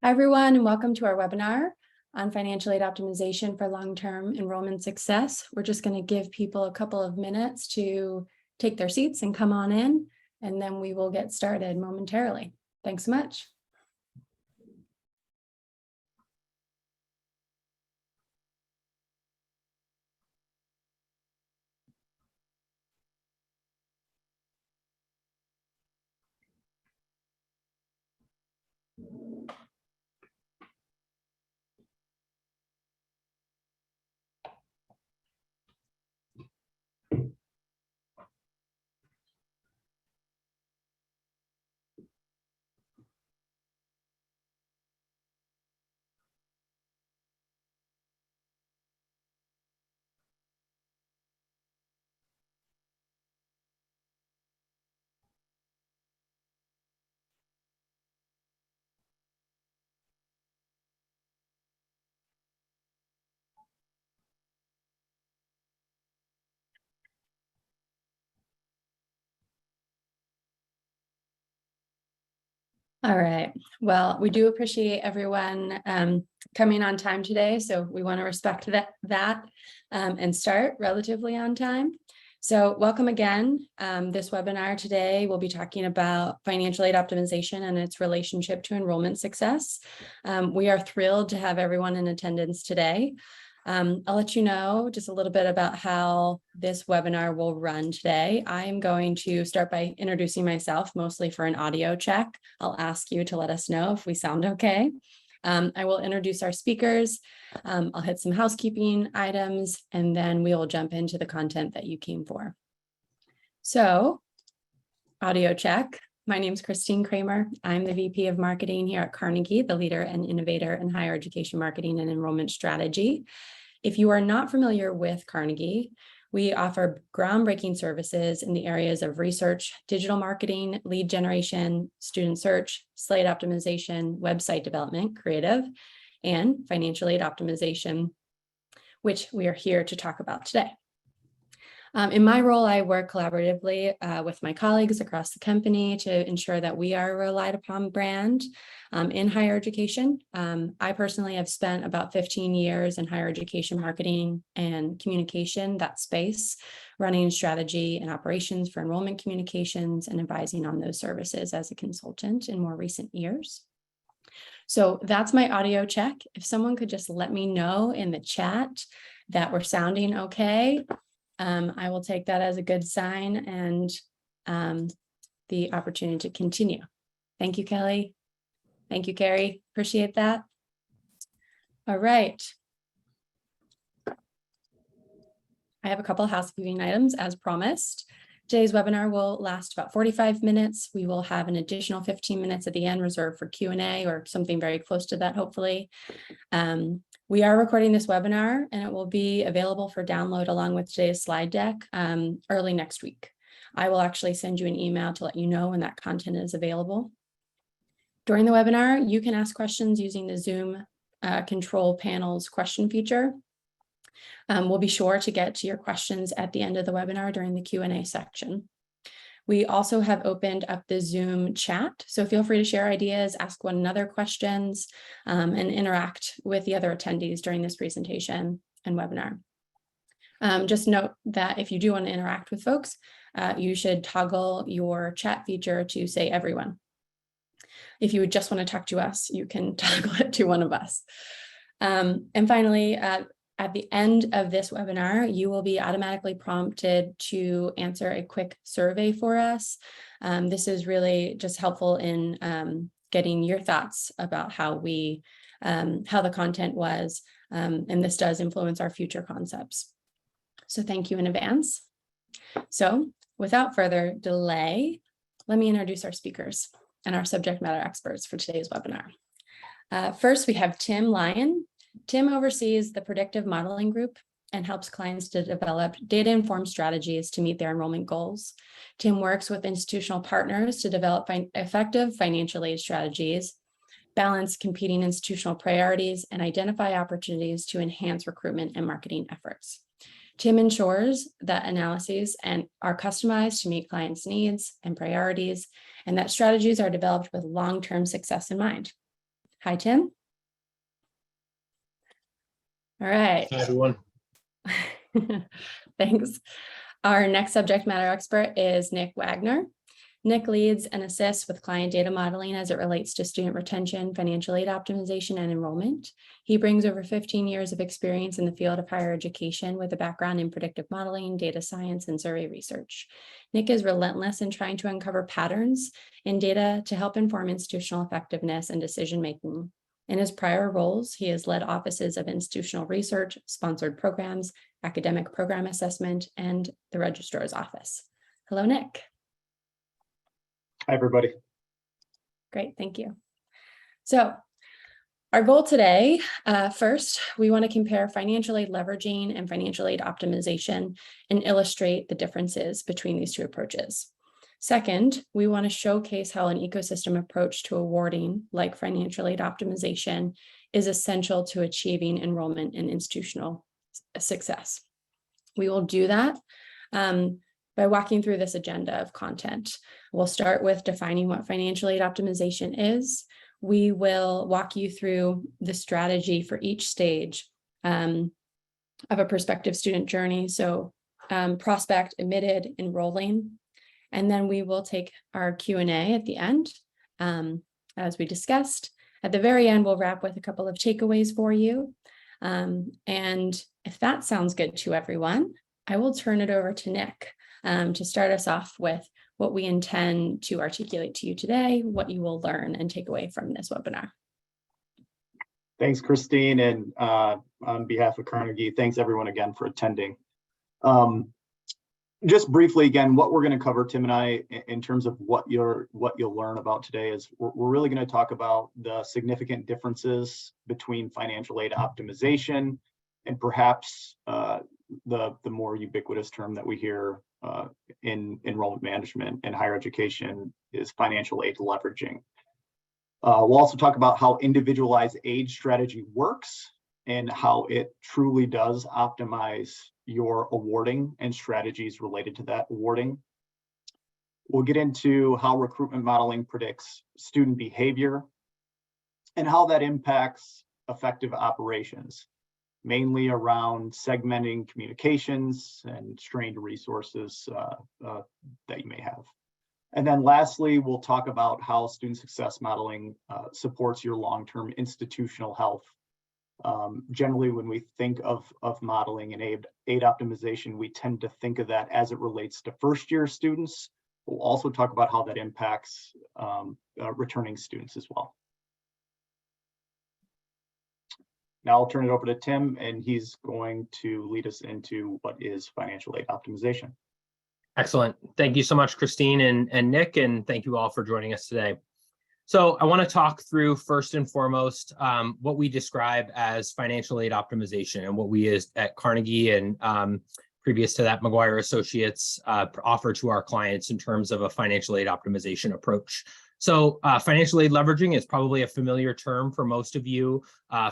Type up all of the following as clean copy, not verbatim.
Hi, everyone, and welcome to our webinar on financial aid optimization for long-term enrollment success. We're just going to give people a couple of minutes to take their seats and come on in, and then we will get started momentarily. Thanks so much. All right. Well, we do appreciate everyone coming on time today, so we want to respect that and start relatively on time. So welcome again. This webinar today, we'll be talking about financial aid optimization and its relationship to enrollment success. We are thrilled to have everyone in attendance today. I'll let you know just a little bit about how this webinar will run today. I'm going to start by introducing myself, mostly for an audio check. I'll ask you to let us know if we sound okay. I will introduce our speakers. I'll hit some housekeeping items, and then we will jump into the content that you came for. So, audio check. My name is Christine Kramer. I'm the VP of Marketing here at Carnegie, the leader and innovator in higher education marketing and enrollment strategy. If you are not familiar with Carnegie, we offer groundbreaking services in the areas of research, digital marketing, lead generation, student search, slate optimization, website development, creative, and financial aid optimization, which we are here to talk about today. In my role, I work collaboratively with my colleagues across the company to ensure that we are a relied upon brand in higher education. I personally have spent about 15 years in higher education marketing and communication, that space, running strategy and operations for enrollment communications and advising on those services as a consultant in more recent years. So that's my audio check. If someone could just let me know in the chat that we're sounding okay, I will take that as a good sign and the opportunity to continue. Thank you, Kelly. Thank you, Carrie. Appreciate that. All right. I have a couple of housekeeping items as promised. Today's webinar will last about 45 minutes. We will have an additional 15 minutes at the end reserved for Q&A or something very close to that, hopefully. We are recording this webinar and it will be available for download along with today's slide deck early next week. I will actually send you an email to let you know when that content is available. During the webinar, you can ask questions using the Zoom control panel's question feature. We'll be sure to get to your questions at the end of the webinar during the Q&A section. We also have opened up the Zoom chat, so feel free to share ideas, ask one another questions, and interact with the other attendees during this presentation and webinar. Just note that if you do want to interact with folks, you should toggle your chat feature to say everyone. If you would just want to talk to us, you can toggle it to one of us. And finally, at the end of this webinar, you will be automatically prompted to answer a quick survey for us. This is really just helpful in getting your thoughts about how the content was, and this does influence our future concepts. So thank you in advance. So without further delay, let me introduce our speakers and our subject matter experts for today's webinar. First, we have Tim Lyon. Tim oversees the predictive modeling group and helps clients to develop data-informed strategies to meet their enrollment goals. Tim works with institutional partners to develop effective financial aid strategies, balance competing institutional priorities, and identify opportunities to enhance recruitment and marketing efforts. Tim ensures that analyses are customized to meet clients' needs and priorities, and that strategies are developed with long-term success in mind. Hi, Tim. All right. Hi, everyone. Thanks. Our next subject matter expert is Nick Wagner. Nick leads and assists with client data modeling as it relates to student retention, financial aid optimization, and enrollment. He brings over 15 years of experience in the field of higher education with a background in predictive modeling, data science, and survey research. Nick is relentless in trying to uncover patterns in data to help inform institutional effectiveness and decision-making. In his prior roles, he has led offices of institutional research, sponsored programs, academic program assessment, and the registrar's office. Hello, Nick. Hi, everybody. Great, thank you. So our goal today, first, we want to compare financial aid leveraging and financial aid optimization and illustrate the differences between these two approaches. Second, we want to showcase how an ecosystem approach to awarding, like financial aid optimization, is essential to achieving enrollment and institutional success. We will do that by walking through this agenda of content. We'll start with defining what financial aid optimization is. We will walk you through the strategy for each stage of a prospective student journey. So prospect, admitted, enrolling. And then we will take our Q&A at the end, as we discussed. At the very end, we'll wrap with a couple of takeaways for you. And if that sounds good to everyone, I will turn it over to Nick to start us off with what we intend to articulate to you today, what you will learn and take away from this webinar. Thanks, Christine. And on behalf of Carnegie, thanks everyone again for attending. Just briefly, again, what we're going to cover, Tim and I, in terms of what you'll learn about today is we're really going to talk about the significant differences between financial aid optimization and perhaps the more ubiquitous term that we hear in enrollment management and higher education is financial aid leveraging. We'll also talk about how individualized aid strategy works and how it truly does optimize your awarding and strategies related to that awarding. We'll get into how recruitment modeling predicts student behavior and how that impacts effective operations, mainly around segmenting communications and strained resources that you may have. And then lastly, we'll talk about how student success modeling supports your long-term institutional health. Generally, when we think of modeling and aid optimization, we tend to think of that as it relates to first-year students. We'll also talk about how that impacts returning students as well. Now I'll turn it over to Tim, and he's going to lead us into what is financial aid optimization. Excellent. Thank you so much, Christine and Nick, and thank you all for joining us today. So I want to talk through first and foremost what we describe as financial aid optimization and what we at Carnegie and previous to that, McGuire Associates offer to our clients in terms of a financial aid optimization approach. So financial aid leveraging is probably a familiar term for most of you.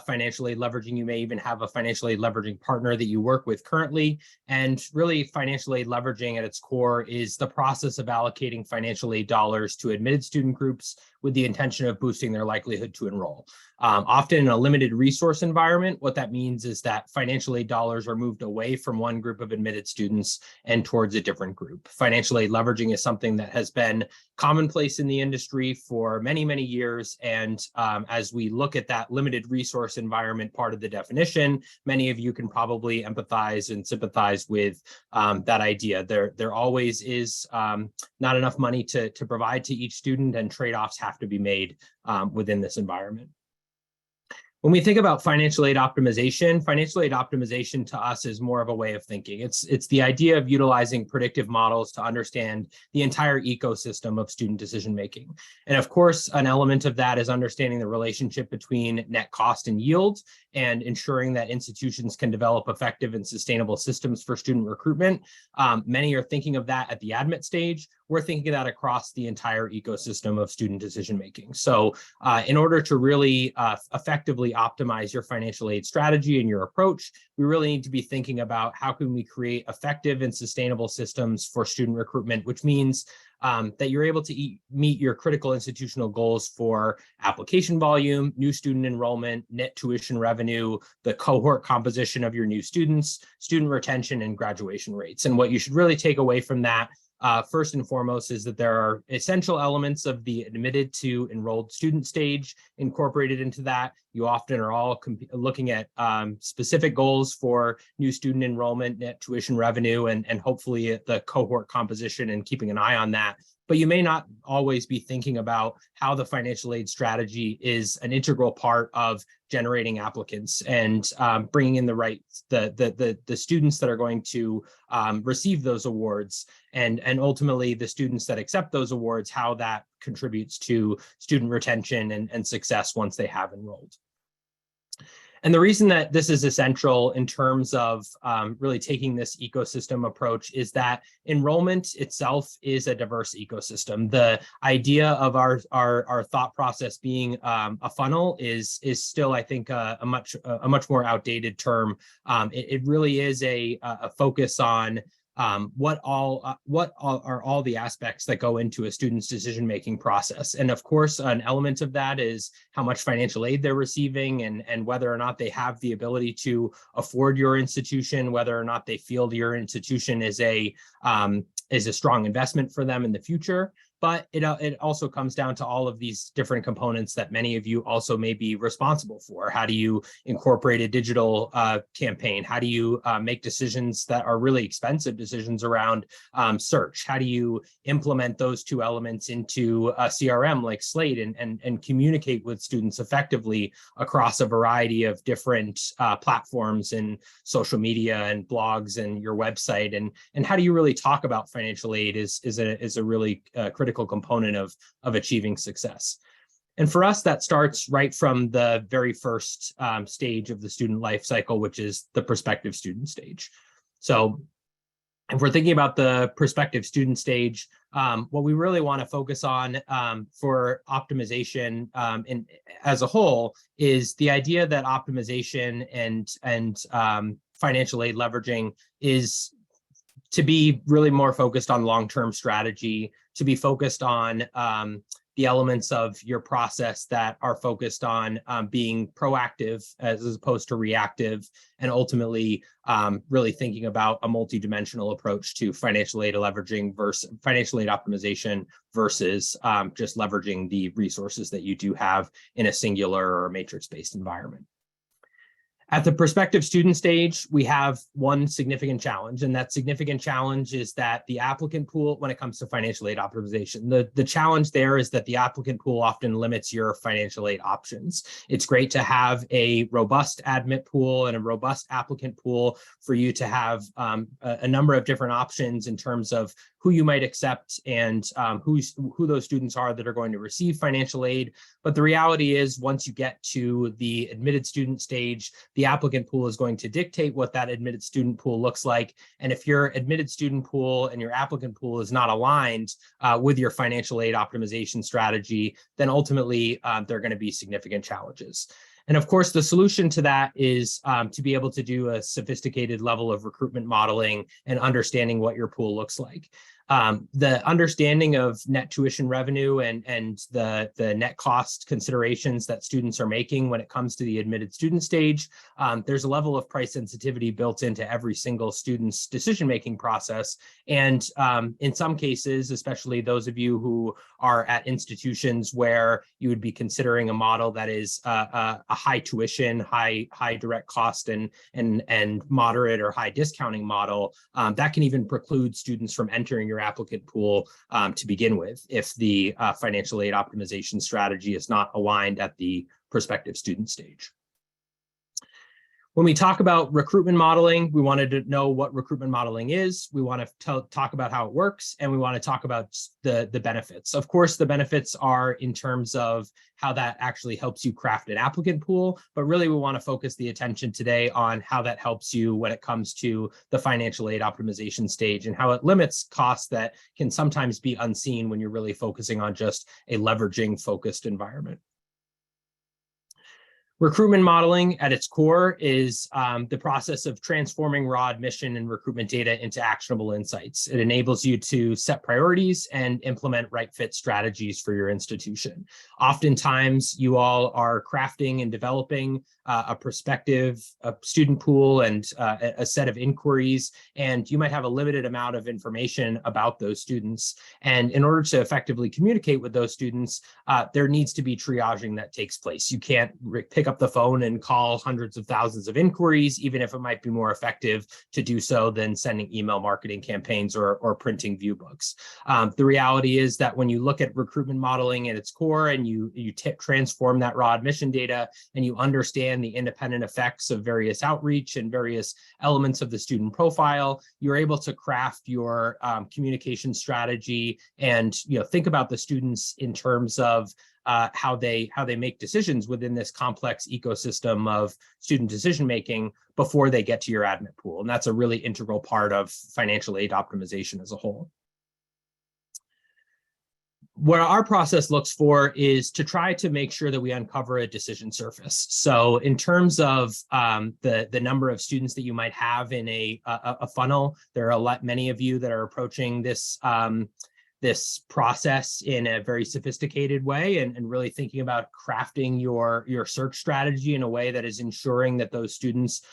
Financial aid leveraging, you may even have a financial aid leveraging partner that you work with currently. And really, financial aid leveraging at its core is the process of allocating financial aid dollars to admitted student groups with the intention of boosting their likelihood to enroll. Often in a limited resource environment, what that means is that financial aid dollars are moved away from one group of admitted students and towards a different group. Financial aid leveraging is something that has been commonplace in the industry for many, many years. And as we look at that limited resource environment part of the definition, many of you can probably empathize and sympathize with that idea. There always is not enough money to provide to each student, and trade-offs have to be made within this environment. When we think about financial aid optimization to us is more of a way of thinking. It's the idea of utilizing predictive models to understand the entire ecosystem of student decision making. And of course, an element of that is understanding the relationship between net cost and yield and ensuring that institutions can develop effective and sustainable systems for student recruitment. Many are thinking of that at the admit stage. we're thinking that across the entire ecosystem of student decision-making. So in order to really effectively optimize your financial aid strategy and your approach, we really need to be thinking about how can we create effective and sustainable systems for student recruitment, which means that you're able to meet your critical institutional goals for application volume, new student enrollment, net tuition revenue, the cohort composition of your new students, student retention, and graduation rates. And what you should really take away from that, first and foremost, is that there are essential elements of the admitted to enrolled student stage incorporated into that. You often are all looking at specific goals for new student enrollment, net tuition revenue, and hopefully the cohort composition, and keeping an eye on that. But you may not always be thinking about how the financial aid strategy is an integral part of generating applicants and bringing in the students that are going to receive those awards, and ultimately the students that accept those awards, how that contributes to student retention and success once they have enrolled. And the reason that this is essential in terms of really taking this ecosystem approach is that enrollment itself is a diverse ecosystem. The idea of our thought process being a funnel is still, I think, a much more outdated term. It really is a focus on what are all the aspects that go into a student's decision-making process. And of course, an element of that is how much financial aid they're receiving and whether or not they have the ability to afford your institution, whether or not they feel your institution is a strong investment for them in the future. But it also comes down to all of these different components that many of you also may be responsible for. How do you incorporate a digital campaign? How do you make decisions that are really expensive decisions around search? How do you implement those two elements into a CRM like Slate and communicate with students effectively across a variety of different platforms and social media and blogs and your website? And how do you really talk about financial aid is a really critical component of achieving success. And for us, that starts right from the very first stage of the student life cycle, which is the prospective student stage. So if we're thinking about the prospective student stage, what we really want to focus on for optimization as a whole is the idea that optimization and financial aid leveraging is to be really more focused on long-term strategy, to be focused on the elements of your process that are focused on being proactive as opposed to reactive, and ultimately really thinking about a multidimensional approach to financial aid leveraging versus financial aid optimization versus just leveraging the resources that you do have in a singular or matrix-based environment. At the prospective student stage, we have one significant challenge, and that significant challenge is that the applicant pool, when it comes to financial aid optimization, the challenge there is that the applicant pool often limits your financial aid options. It's great to have a robust admit pool and a robust applicant pool for you to have a number of different options in terms of who you might accept and who those students are that are going to receive financial aid. But the reality is, once you get to the admitted student stage, the applicant pool is going to dictate what that admitted student pool looks like. And if your admitted student pool and your applicant pool is not aligned with your financial aid optimization strategy, then ultimately there are going to be significant challenges. And of course, the solution to that is to be able to do a sophisticated level of recruitment modeling and understanding what your pool looks like. The understanding of net tuition revenue and the net cost considerations that students are making when it comes to the admitted student stage, there's a level of price sensitivity built into every single student's decision-making process. And in some cases, especially those of you who are at institutions where you would be considering a model that is a high tuition, high direct cost and moderate or high discounting model, that can even preclude students from entering your applicant pool to begin with if the financial aid optimization strategy is not aligned at the prospective student stage. When we talk about recruitment modeling, we wanted to know what recruitment modeling is. We want to talk about how it works, and we want to talk about the benefits. Of course, the benefits are in terms of how that actually helps you craft an applicant pool, but really we want to focus the attention today on how that helps you when it comes to the financial aid optimization stage and how it limits costs that can sometimes be unseen when you're really focusing on just a leveraging focused environment. Recruitment modeling at its core is the process of transforming raw admission and recruitment data into actionable insights. It enables you to set priorities and implement right fit strategies for your institution. Oftentimes, you all are crafting and developing a prospective student pool and a set of inquiries, and you might have a limited amount of information about those students. And in order to effectively communicate with those students, there needs to be triaging that takes place. You can't pick up the phone and call hundreds of thousands of inquiries, even if it might be more effective to do so than sending email marketing campaigns or printing view books. The reality is that when you look at recruitment modeling at its core and you transform that raw admission data and you understand the independent effects of various outreach and various elements of the student profile, you're able to craft your communication strategy and think about the students in terms of how they make decisions within this complex ecosystem of student decision making before they get to your admit pool. And that's a really integral part of financial aid optimization as a whole. What our process looks for is to try to make sure that we uncover a decision surface. So in terms of the number of students that you might have in a funnel, there are many of you that are approaching this process in a very sophisticated way and really thinking about crafting your search strategy in a way that is ensuring that those students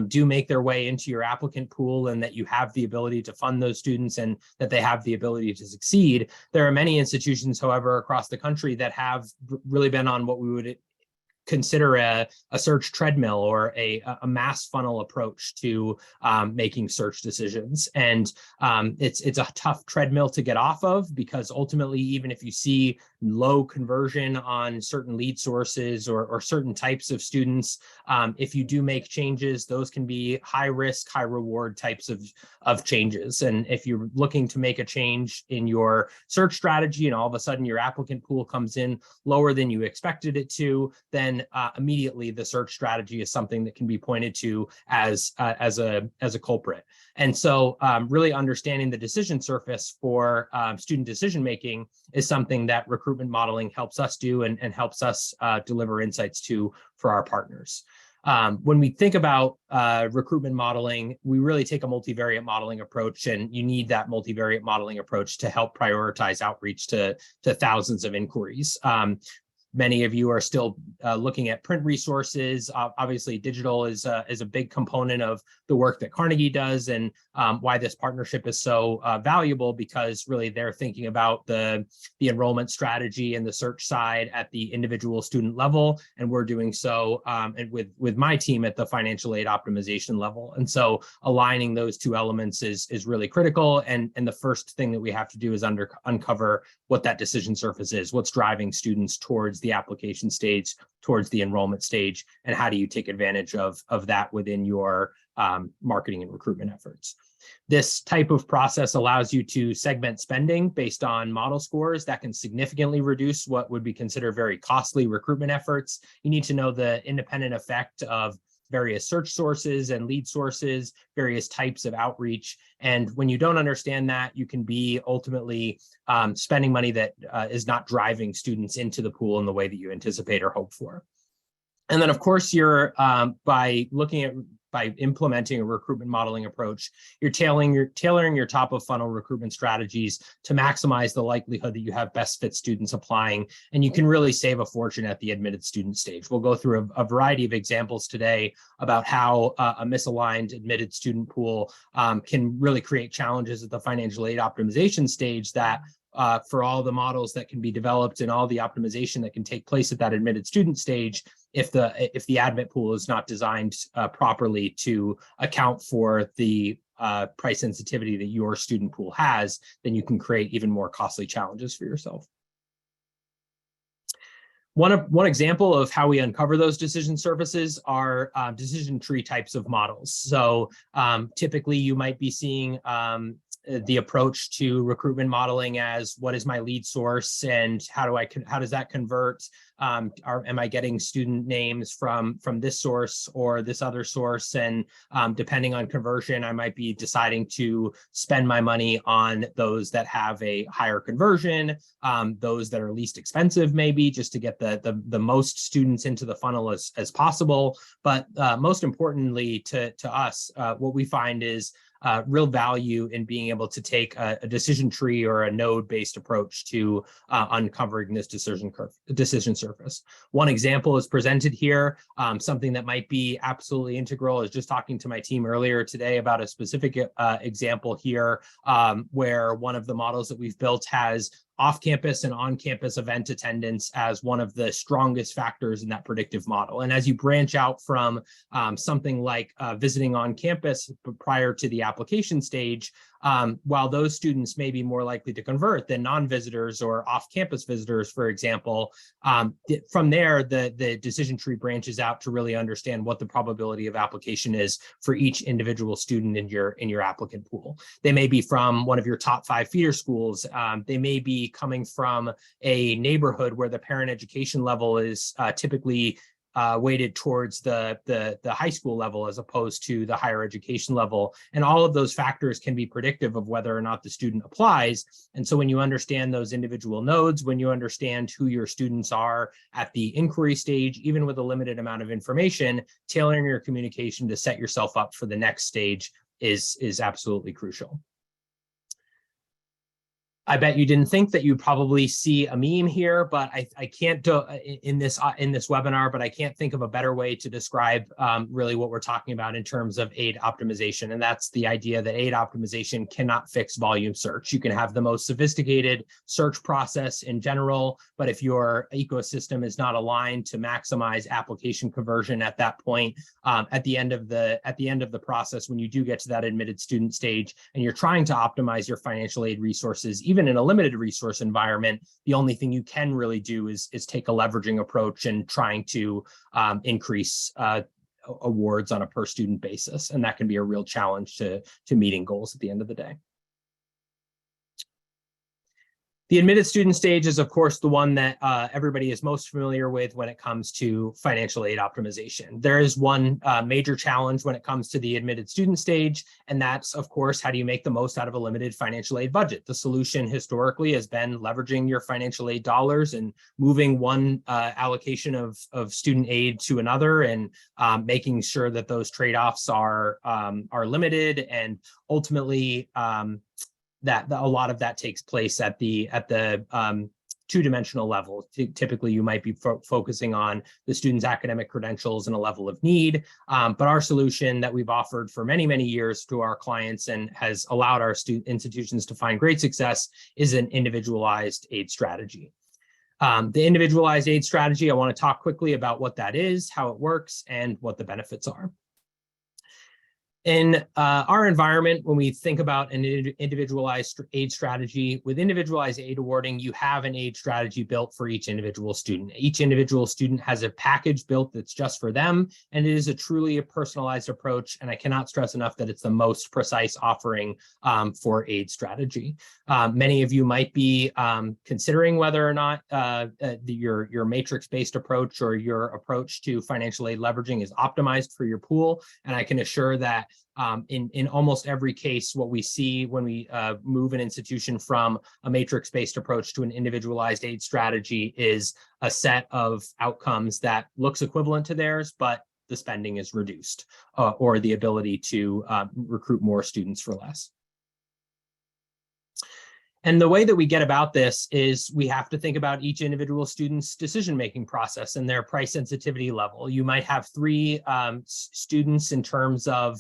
do make their way into your applicant pool and that you have the ability to fund those students and that they have the ability to succeed. There are many institutions, however, across the country that have really been on what we would consider a search treadmill or a mass funnel approach to making search decisions. And it's a tough treadmill to get off of, because ultimately, even if you see low conversion on certain lead sources or certain types of students, if you do make changes, those can be high risk, high reward types of changes. And if you're looking to make a change in your search strategy and all of a sudden your applicant pool comes in lower than you expected it to, then immediately the search strategy is something that can be pointed to as a culprit. And so really understanding the decision surface for student decision making is something that recruitment modeling helps us do and helps us deliver insights to for our partners. When we think about recruitment modeling, we really take a multivariate modeling approach, and you need that multivariate modeling approach to help prioritize outreach to thousands of inquiries. Many of you are still looking at print resources. Obviously, digital is a big component of the work that Carnegie does, and why this partnership is so valuable, because really they're thinking about the enrollment strategy and the search side at the individual student level, and we're doing so and with my team at the financial aid optimization level. And so aligning those two elements is really critical. And the first thing that we have to do is uncover what that decision surface is, what's driving students towards the application stage, towards the enrollment stage, and how do you take advantage of that within your marketing and recruitment efforts. This type of process allows you to segment spending based on model scores that can significantly reduce what would be considered very costly recruitment efforts. You need to know the independent effect of various search sources and lead sources, various types of outreach. And when you don't understand that, you can be ultimately spending money that is not driving students into the pool in the way that you anticipate or hope for. And then, of course, you're by implementing a recruitment modeling approach, you're tailoring your top of funnel recruitment strategies to maximize the likelihood that you have best fit students applying, and you can really save a fortune at the admitted student stage. We'll go through a variety of examples today about how a misaligned admitted student pool can really create challenges at the financial aid optimization stage that for all the models that can be developed and all the optimization that can take place at that admitted student stage, if the admit pool is not designed properly to account for the price sensitivity that your student pool has, then you can create even more costly challenges for yourself. One example of how we uncover those decision surfaces are decision tree types of models. So typically you might be seeing the approach to recruitment modeling as what is my lead source and how does that convert? Am I getting student names from this source or this other source? And depending on conversion, I might be deciding to spend my money on those that have a higher conversion, those that are least expensive, maybe just to get the most students into the funnel as possible. But most importantly to us, what we find is real value in being able to take a decision tree or a node-based approach to uncovering this decision surface. One example is presented here. Something that might be absolutely integral is just talking to my team earlier today about a specific example here where one of the models that we've built has off-campus and on-campus event attendance as one of the strongest factors in that predictive model. And as you branch out from something like visiting on campus prior to the application stage, while those students may be more likely to convert than non-visitors or off-campus visitors, for example, from there, the decision tree branches out to really understand what the probability of application is for each individual student in your applicant pool. They may be from one of your top 5 feeder schools. They may be coming from a neighborhood where the parent education level is typically weighted towards the high school level as opposed to the higher education level. And all of those factors can be predictive of whether or not the student applies. And so when you understand those individual nodes, when you understand who your students are at the inquiry stage, even with a limited amount of information, tailoring your communication to set yourself up for the next stage is absolutely crucial. I bet you didn't think that you'd probably see a meme here, but I can't do in this webinar, but I can't think of a better way to describe really what we're talking about in terms of aid optimization. And that's the idea that aid optimization cannot fix volume search. You can have the most sophisticated search process in general, but if your ecosystem is not aligned to maximize application conversion at that point, at the end of the process, when you do get to that admitted student stage and you're trying to optimize your financial aid resources, even in a limited resource environment, the only thing you can really do is take a leveraging approach and trying to increase awards on a per student basis. And that can be a real challenge to meeting goals at the end of the day. The admitted student stage is, of course, the one that everybody is most familiar with when it comes to financial aid optimization. There is one major challenge when it comes to the admitted student stage, and that's, of course, how do you make the most out of a limited financial aid budget? The solution historically has been leveraging your financial aid dollars and moving one allocation of student aid to another and making sure that those trade-offs are limited, and ultimately that a lot of that takes place at the two-dimensional level. Typically, you might be focusing on the student's academic credentials and a level of need. But our solution that we've offered for many, many years to our clients and has allowed our institutions to find great success is an individualized aid strategy. The individualized aid strategy, I want to talk quickly about what that is, how it works, and what the benefits are. In our environment, when we think about an individualized aid strategy, with individualized aid awarding, you have an aid strategy built for each individual student. Each individual student has a package built that's just for them, and it is truly a personalized approach. And I cannot stress enough that it's the most precise offering for aid strategy. Many of you might be considering whether or not your matrix-based approach or your approach to financial aid leveraging is optimized for your pool. And I can assure that in almost every case, what we see when we move an institution from a matrix-based approach to an individualized aid strategy is a set of outcomes that looks equivalent to theirs, but the spending is reduced or the ability to recruit more students for less. And the way that we get about this is we have to think about each individual student's decision-making process and their price sensitivity level. You might have 3 students in terms of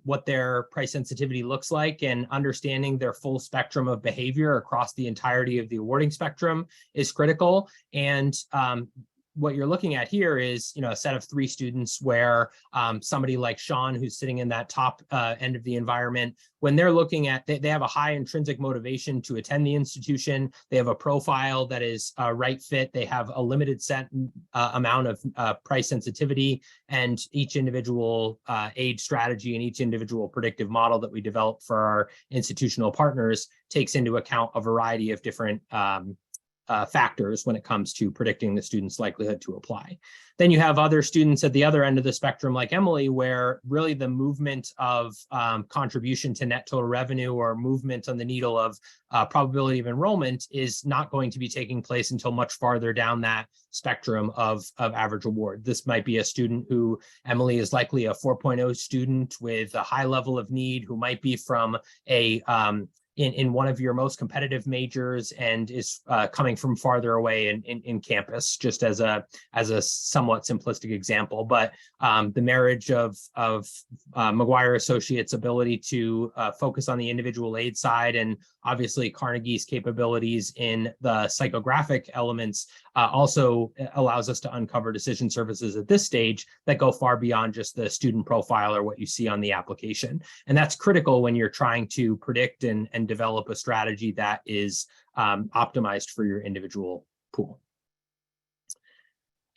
what their price sensitivity looks like, and understanding their full spectrum of behavior across the entirety of the awarding spectrum is critical. And what you're looking at here is, a set of 3 students where somebody like Sean, who's sitting in that top end of the environment, when they're looking at, they have a high intrinsic motivation to attend the institution. They have a profile that is a right fit. They have a limited set amount of price sensitivity, and each individual aid strategy and each individual predictive model that we develop for our institutional partners takes into account a variety of different factors when it comes to predicting the student's likelihood to apply. Then you have other students at the other end of the spectrum, like Emily, where really the movement of contribution to net total revenue or movement on the needle of probability of enrollment is not going to be taking place until much farther down that spectrum of average award. This might be a student who, Emily is likely a 4.0 student with a high level of need, who might be from a in one of your most competitive majors and is coming from farther away in campus, just as a somewhat simplistic example. But the marriage of McGuire Associates' ability to focus on the individual aid side, and obviously Carnegie's capabilities in the psychographic elements also allows us to uncover decision services at this stage that go far beyond just the student profile or what you see on the application. And that's critical when you're trying to predict and develop a strategy that is optimized for your individual pool.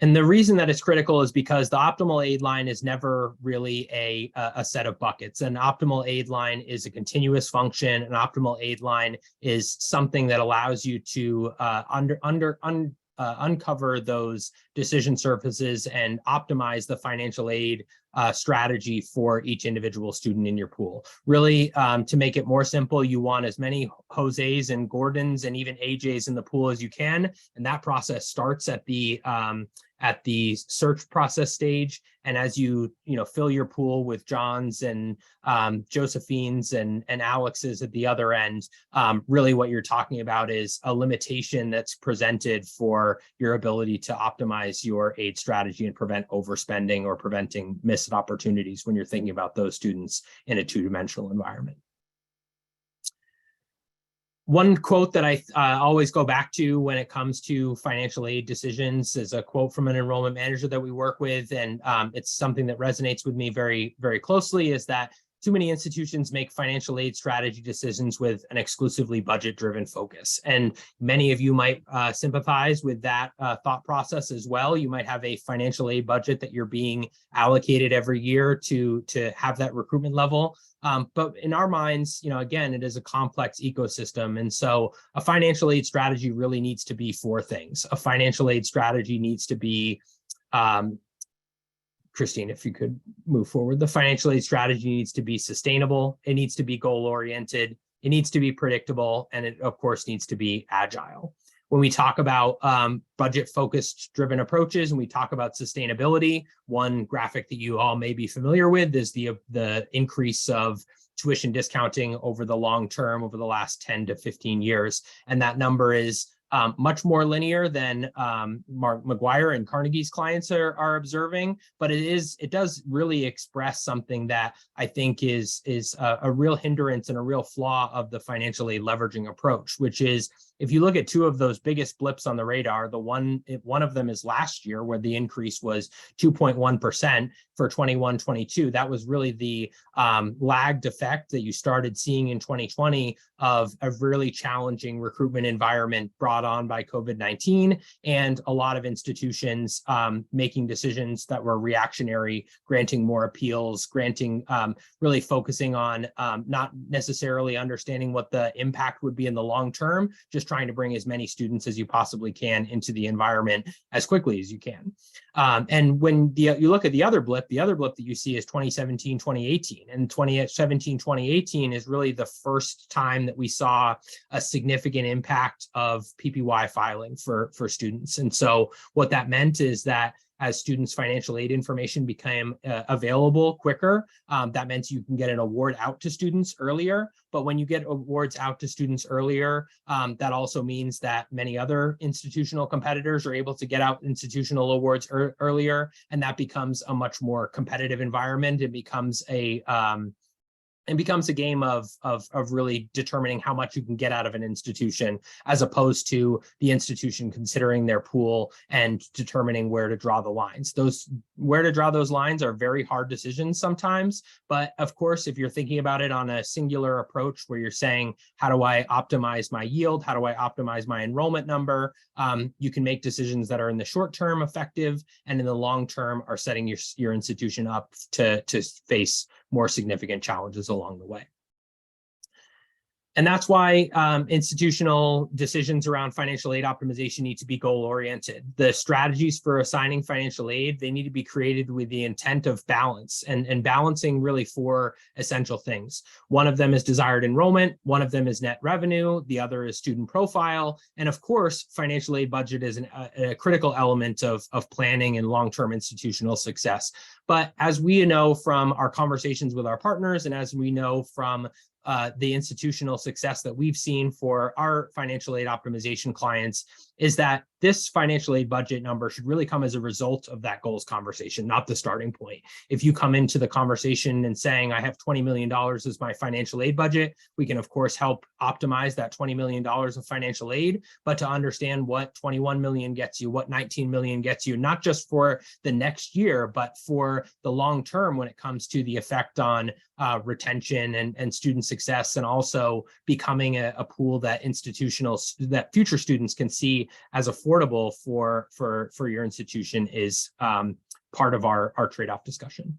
And the reason that it's critical is because the optimal aid line is never really a set of buckets. An optimal aid line is a continuous function. An optimal aid line is something that allows you to uncover those decision surfaces and optimize the financial aid strategy for each individual student in your pool. Really, to make it more simple, you want as many Jose's and Gordons and even AJ's in the pool as you can. And that process starts at the search process stage. And as you fill your pool with Johns and Josephines and Alex's at the other end, really what you're talking about is a limitation that's presented for your ability to optimize your aid strategy and prevent overspending or preventing missed opportunities when you're thinking about those students in a 2-dimensional environment. One quote that I always go back to when it comes to financial aid decisions is a quote from an enrollment manager that we work with, and it's something that resonates with me very, very closely, is that too many institutions make financial aid strategy decisions with an exclusively budget-driven focus. And many of you might sympathize with that thought process as well. You might have a financial aid budget that you're being allocated every year to have that recruitment level. But in our minds, again, it is a complex ecosystem. And so a financial aid strategy really needs to be 4 things. A financial aid strategy needs to be, Christine, if you could move forward. The financial aid strategy needs to be sustainable. It needs to be goal-oriented. It needs to be predictable. And it, of course, needs to be agile. When we talk about budget-focused driven approaches and we talk about sustainability, one graphic that you all may be familiar with is the increase of tuition discounting over the long term, over the last 10 to 15 years. And that number is much more linear than McGuire and Carnegie's clients are observing, but it does really express something that I think is a real hindrance and a real flaw of the financial aid leveraging approach, which is, if you look at 2 of those biggest blips on the radar, one of them is last year, where the increase was 2.1% for 21-22. That was really the lagged effect that you started seeing in 2020 of a really challenging recruitment environment brought on by COVID-19, and a lot of institutions making decisions that were reactionary, granting more appeals, really focusing on not necessarily understanding what the impact would be in the long term, just trying to bring as many students as you possibly can into the environment as quickly as you can. And when you look at the other blip that you see is 2017, 2018. And 2017, 2018 is really the first time that we saw a significant impact of PPY filing for students. And so what that meant is that as students' financial aid information became available quicker, that meant you can get an award out to students earlier. But when you get awards out to students earlier, that also means that many other institutional competitors are able to get out institutional awards earlier, and that becomes a much more competitive environment. It becomes a and becomes a game of really determining how much you can get out of an institution, as opposed to the institution considering their pool and determining where to draw the lines. Where to draw those lines are very hard decisions sometimes. But of course, if you're thinking about it on a singular approach where you're saying, how do I optimize my yield? How do I optimize my enrollment number? You can make decisions that are in the short term effective, and in the long term are setting your institution up to face more significant challenges along the way. And that's why institutional decisions around financial aid optimization need to be goal-oriented. The strategies for assigning financial aid, they need to be created with the intent of balance, and balancing really 4 essential things. One of them is desired enrollment, one of them is net revenue, the other is student profile, and of course, financial aid budget is a critical element of planning and long-term institutional success. But as we know from our conversations with our partners, and as we know from the institutional success that we've seen for our financial aid optimization clients, is that this financial aid budget number should really come as a result of that goals conversation, not the starting point. If you come into the conversation and saying, I have $20 million as my financial aid budget, we can of course help optimize that $20 million of financial aid, but to understand what 21 million gets you, what 19 million gets you, not just for the next year, but for the long term when it comes to the effect on retention and student success, and also becoming a pool that future students can see as affordable for your institution, is part of our trade-off discussion.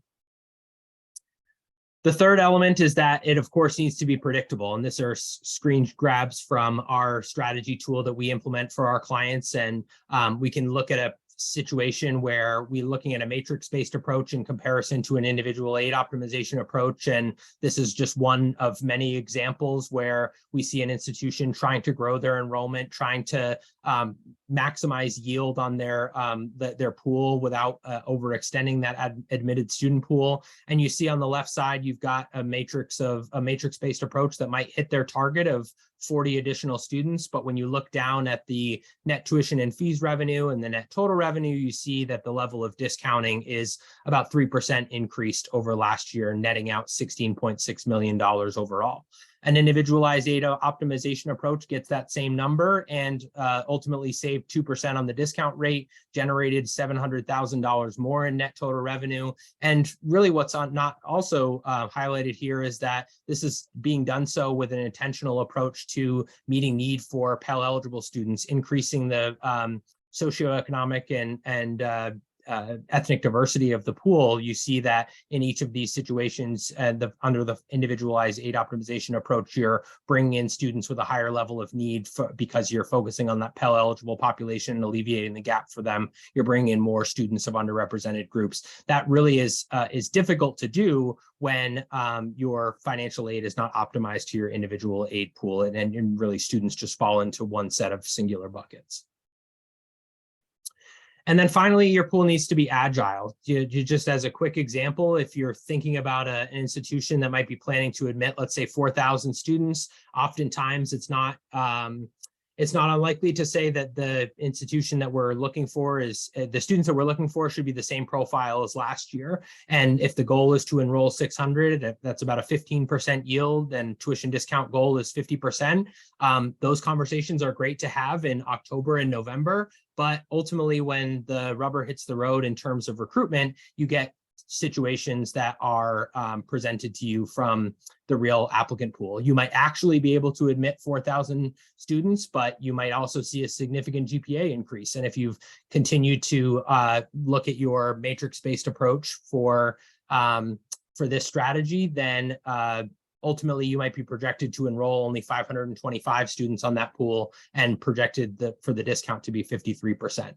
The third element is that it, of course, needs to be predictable. And these are screen grabs from our strategy tool that we implement for our clients. And we can look at a situation where we're looking at a matrix-based approach in comparison to an individual aid optimization approach. And this is just one of many examples where we see an institution trying to grow their enrollment, trying to maximize yield on their pool without overextending that admitted student pool. And you see on the left side, you've got a matrix-based approach that might hit their target of 40 additional students. But when you look down at the net tuition and fees revenue and the net total revenue, you see that the level of discounting is about 3% increased over last year, netting out $16.6 million overall. An individualized aid optimization approach gets that same number and ultimately saved 2% on the discount rate, generated $700,000 more in net total revenue. And really what's not also highlighted here is that this is being done so with an intentional approach to meeting need for Pell eligible students, increasing the socioeconomic and ethnic diversity of the pool. You see that in each of these situations, under the individualized aid optimization approach, you're bringing in students with a higher level of need because you're focusing on that Pell eligible population and alleviating the gap for them. You're bringing in more students of underrepresented groups. That really is difficult to do when your financial aid is not optimized to your individual aid pool, and really students just fall into one set of singular buckets. And then finally, your pool needs to be agile. You just as a quick example, if you're thinking about an institution that might be planning to admit, let's say 4,000 students, oftentimes it's not unlikely to say that the institution that we're looking for is the students that we're looking for should be the same profile as last year. And if the goal is to enroll 600, that's about a 15% yield, and tuition discount goal is 50%. Those conversations are great to have in October and November. But ultimately, when the rubber hits the road in terms of recruitment, you get situations that are presented to you from the real applicant pool. You might actually be able to admit 4,000 students, but you might also see a significant GPA increase. And if you've continued to look at your matrix-based approach for this strategy, then ultimately you might be projected to enroll only 525 students on that pool and projected for the discount to be 53%.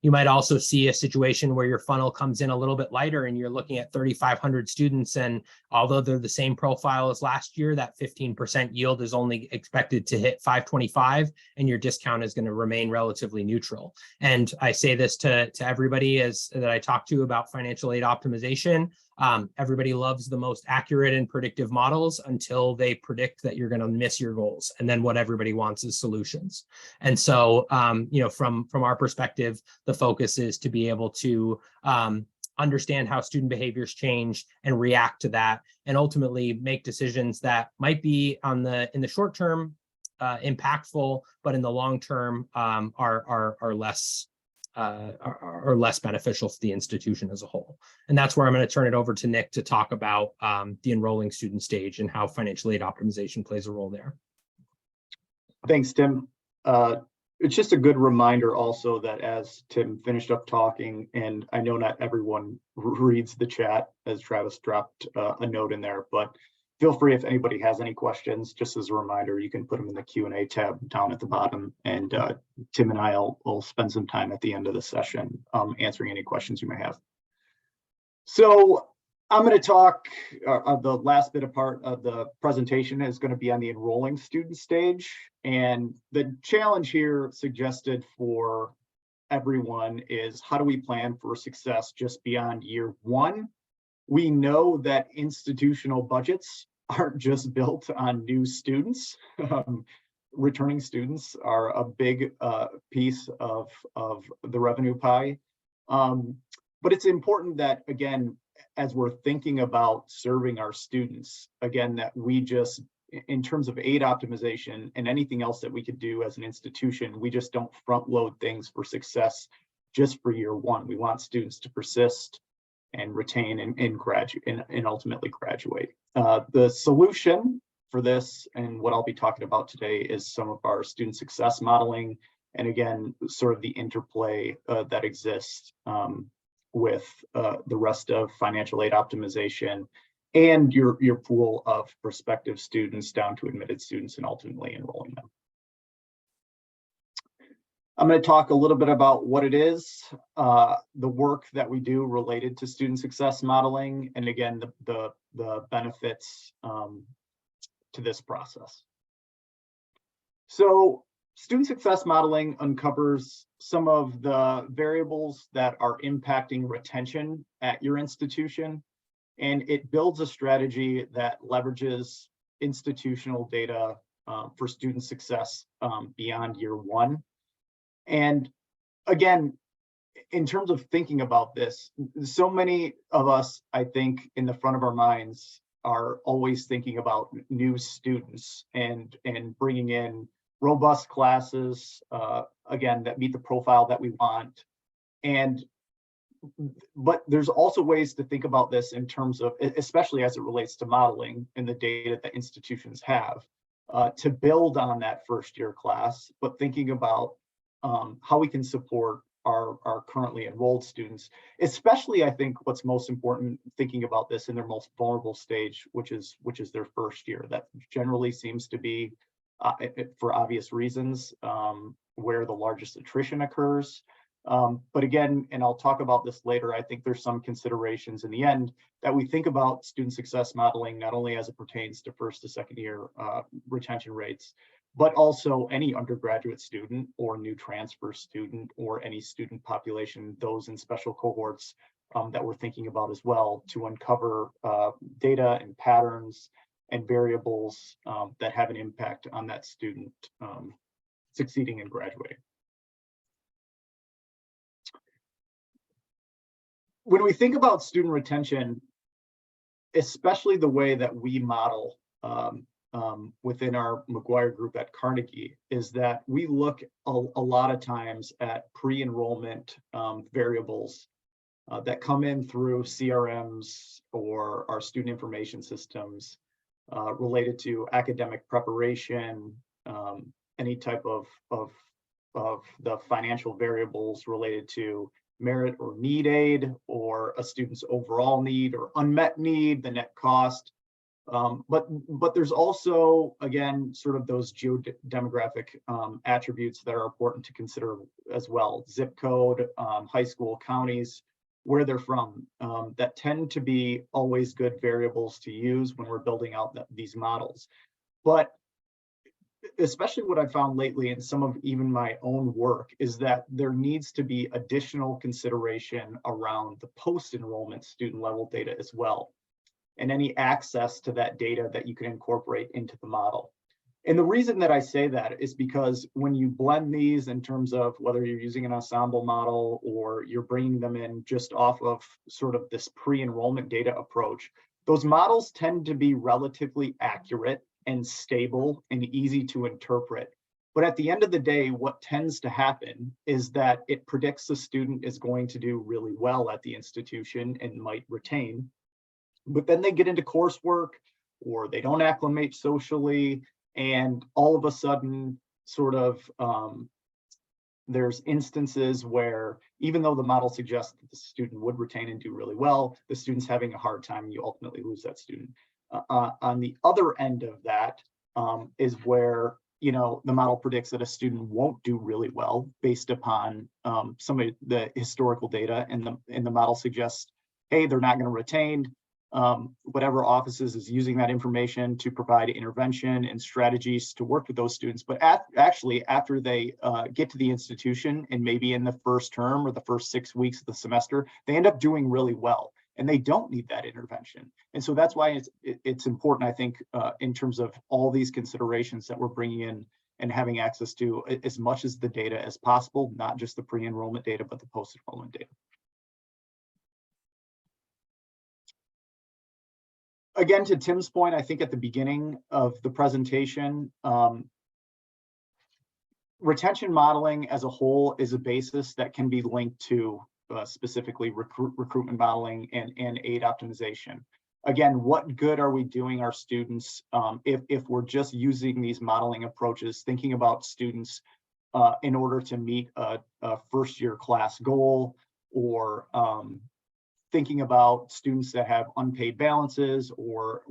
You might also see a situation where your funnel comes in a little bit lighter and you're looking at 3,500 students. And although they're the same profile as last year, that 15% yield is only expected to hit 525, and your discount is going to remain relatively neutral. And I say this to everybody that I talk to about financial aid optimization. Everybody loves the most accurate and predictive models until they predict that you're going to miss your goals. And then what everybody wants is solutions. And so, from our perspective, the focus is to be able to understand how student behaviors change and react to that, and ultimately make decisions that might be in the short term impactful, but in the long term are less beneficial to the institution as a whole. And that's where I'm going to turn it over to Nick to talk about the enrolling student stage and how financial aid optimization plays a role there. Thanks, Tim. It's just a good reminder also that as Tim finished up talking, and I know not everyone reads the chat as Travis dropped a note in there, but feel free if anybody has any questions, just as a reminder, you can put them in the Q&A tab down at the bottom, and Tim and I will spend some time at the end of the session answering any questions you may have. So I'm going to talk, the last bit of part of the presentation is going to be on the enrolling student stage. And the challenge here suggested for everyone is, how do we plan for success just beyond year one? We know that institutional budgets aren't just built on new students. Returning students are a big piece of the revenue pie. But it's important that, again, as we're thinking about serving our students, again, that we just, in terms of aid optimization and anything else that we could do as an institution, we just don't front load things for success just for year one. We want students to persist and retain and graduate and ultimately graduate. The solution for this, and what I'll be talking about today, is some of our student success modeling, and again, sort of the interplay that exists with the rest of financial aid optimization and your pool of prospective students down to admitted students and ultimately enrolling them. I'm going to talk a little bit about what it is, the work that we do related to student success modeling, and again, the benefits to this process. So student success modeling uncovers some of the variables that are impacting retention at your institution, and it builds a strategy that leverages institutional data for student success beyond year one. And again, in terms of thinking about this, so many of us, I think, in the front of our minds are always thinking about new students and bringing in robust classes, again, that meet the profile that we want. But there's also ways to think about this in terms of, especially as it relates to modeling and the data that institutions have, to build on that first year class, but thinking about how we can support our currently enrolled students, especially, I think, what's most important, thinking about this in their most vulnerable stage, which is their first year. That generally seems to be, for obvious reasons, where the largest attrition occurs. But again, and I'll talk about this later, I think there's some considerations in the end that we think about student success modeling, not only as it pertains to first to second year retention rates, but also any undergraduate student or new transfer student or any student population, those in special cohorts that we're thinking about as well, to uncover data and patterns and variables that have an impact on that student succeeding and graduating. When we think about student retention, especially the way that we model within our McGuire group at Carnegie, is that we look a lot of times at pre-enrollment variables that come in through CRMs or our student information systems related to academic preparation, any type of the financial variables related to merit or need aid, or a student's overall need or unmet need, the net cost. But there's also, again, sort of those geodemographic attributes that are important to consider as well. Zip code, high school, counties, where they're from, that tend to be always good variables to use when we're building out these models. But especially what I found lately in some of even my own work is that there needs to be additional consideration around the post-enrollment student level data as well, and any access to that data that you can incorporate into the model. And the reason that I say that is because when you blend these in terms of whether you're using an ensemble model or you're bringing them in just off of sort of this pre-enrollment data approach, those models tend to be relatively accurate and stable and easy to interpret. But at the end of the day, what tends to happen is that it predicts the student is going to do really well at the institution and might retain. But then they get into coursework or they don't acclimate socially, and all of a sudden sort of there's instances where even though the model suggests that the student would retain and do really well, the student's having a hard time and you ultimately lose that student. On the other end of that is where, you know, the model predicts that a student won't do really well based upon some of the historical data, and the model suggests, hey, they're not going to retain. Whatever offices is using that information to provide intervention and strategies to work with those students. But actually, after they get to the institution and maybe in the first term or the first 6 weeks of the semester, they end up doing really well and they don't need that intervention. And so that's why it's important, I think, in terms of all these considerations that we're bringing in and having access to as much as the data as possible, not just the pre-enrollment data, but the post-enrollment data. Again, to Tim's point, I think at the beginning of the presentation, retention modeling as a whole is a basis that can be linked to specifically recruitment modeling and aid optimization. Again, what good are we doing our students if we're just using these modeling approaches, thinking about students in order to meet a first-year class goal, or thinking about students that have unpaid balances, or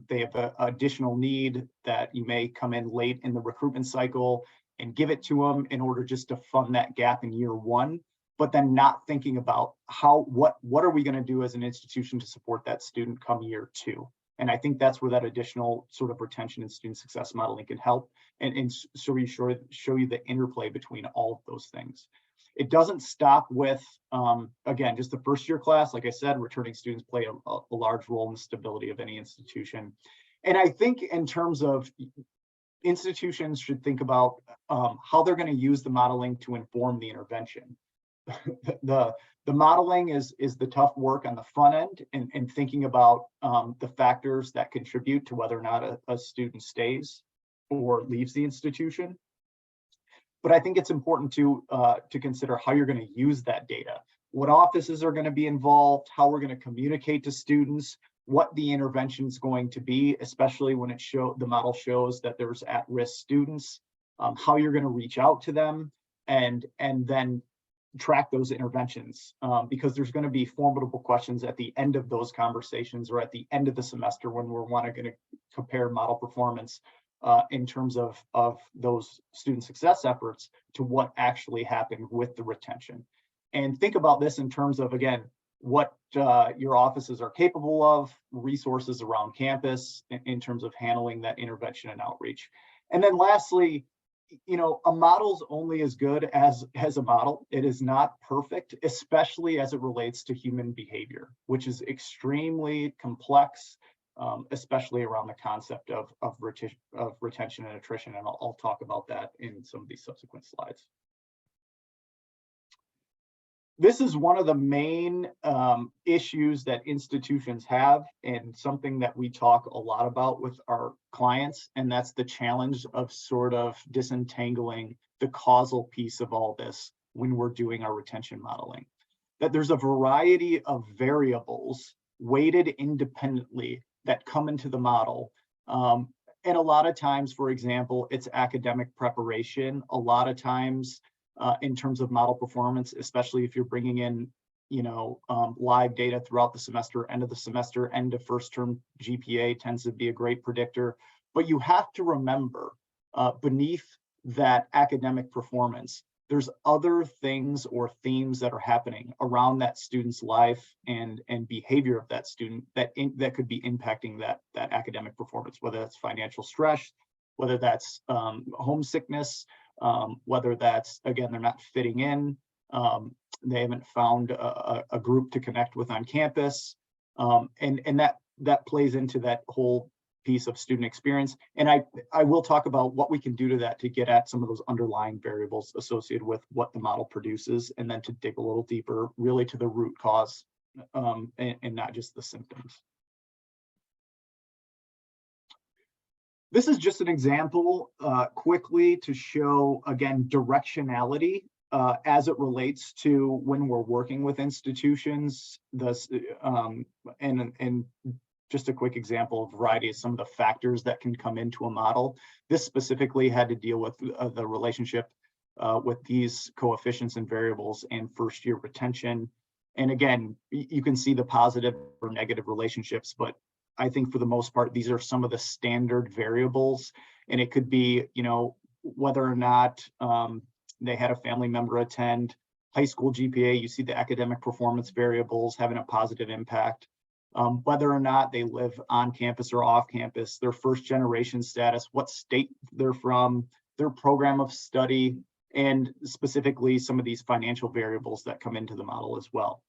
they have an additional need that you may come in late in the recruitment cycle and give it to them in order just to fund that gap in year one, but then not thinking about what are we going to do as an institution to support that student come year two. And I think that's where that additional sort of retention and student success modeling can help and show you the interplay between all of those things. It doesn't stop with, again, just the first year class. Like I said, returning students play a large role in the stability of any institution. And I think in terms of institutions should think about how they're going to use the modeling to inform the intervention. The modeling is the tough work on the front end and thinking about the factors that contribute to whether or not a student stays or leaves the institution. But I think it's important to consider how you're going to use that data, what offices are going to be involved, how we're going to communicate to students, what the intervention is going to be, especially when the model shows that there's at-risk students, how you're going to reach out to them, and then track those interventions, because there's going to be formidable questions at the end of those conversations or at the end of the semester when we're going to compare model performance in terms of those student success efforts to what actually happened with the retention. And think about this in terms of, again, what your offices are capable of, resources around campus in terms of handling that intervention and outreach. And then lastly, you know, a model's only as good as a model. It is not perfect, especially as it relates to human behavior, which is extremely complex, especially around the concept of retention and attrition. And I'll talk about that in some of these subsequent slides. This is one of the main issues that institutions have, and something that we talk a lot about with our clients, and that's the challenge of sort of disentangling the causal piece of all this when we're doing our retention modeling. That there's a variety of variables weighted independently that come into the model. And a lot of times, for example, it's academic preparation. A lot of times, in terms of model performance, especially if you're bringing in, you know, live data throughout the semester, end of first term GPA tends to be a great predictor. But you have to remember, beneath that academic performance, there's other things or themes that are happening around that student's life and behavior of that student that could be impacting that academic performance, whether that's financial stress, whether that's homesickness, whether that's, again, they're not fitting in, they haven't found a group to connect with on campus, and that plays into that whole piece of student experience. And I will talk about what we can do to that to get at some of those underlying variables associated with what the model produces, and then to dig a little deeper really to the root cause and not just the symptoms. This is just an example quickly to show, again, directionality as it relates to when we're working with institutions. And just a quick example of variety of some of the factors that can come into a model. This specifically had to deal with the relationship with these coefficients and variables and first year retention. And again, you can see the positive or negative relationships, but I think for the most part, these are some of the standard variables. And it could be, you know, whether or not they had a family member attend, high school GPA, you see the academic performance variables having a positive impact. Whether or not they live on campus or off campus, their first generation status, what state they're from, their program of study, and specifically some of these financial variables that come into the model as well.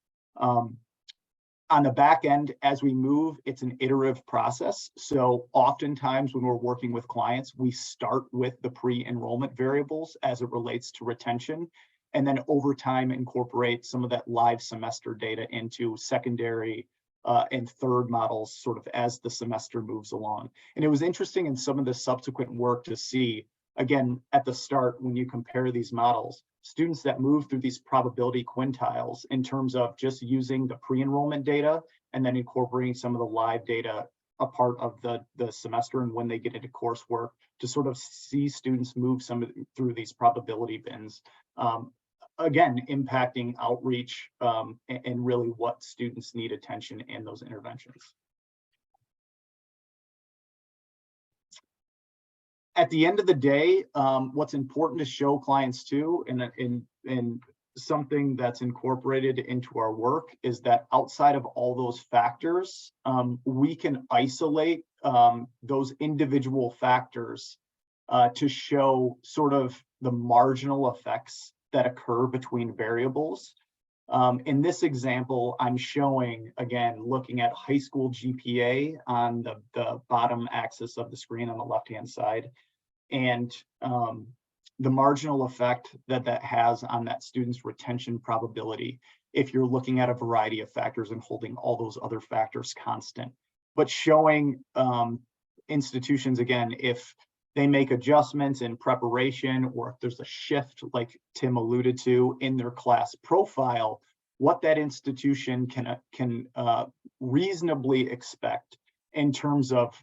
On the back end, as we move, it's an iterative process. So oftentimes when we're working with clients, we start with the pre-enrollment variables as it relates to retention, and then over time incorporate some of that live semester data into secondary and third models sort of as the semester moves along. And it was interesting in some of the subsequent work to see, again, at the start, when you compare these models, students that move through these probability quintiles in terms of just using the pre-enrollment data and then incorporating some of the live data a part of the semester and when they get into coursework to sort of see students move through these probability bins. Again, impacting outreach and really what students need attention in those interventions. At the end of the day, what's important to show clients too, and something that's incorporated into our work, is that outside of all those factors, we can isolate those individual factors to show sort of the marginal effects that occur between variables. In this example, I'm showing, again, looking at high school GPA on the bottom axis of the screen on the left-hand side, and the marginal effect that has on that student's retention probability if you're looking at a variety of factors and holding all those other factors constant. But showing institutions, again, if they make adjustments in preparation, or if there's a shift like Tim alluded to in their class profile, what that institution can reasonably expect in terms of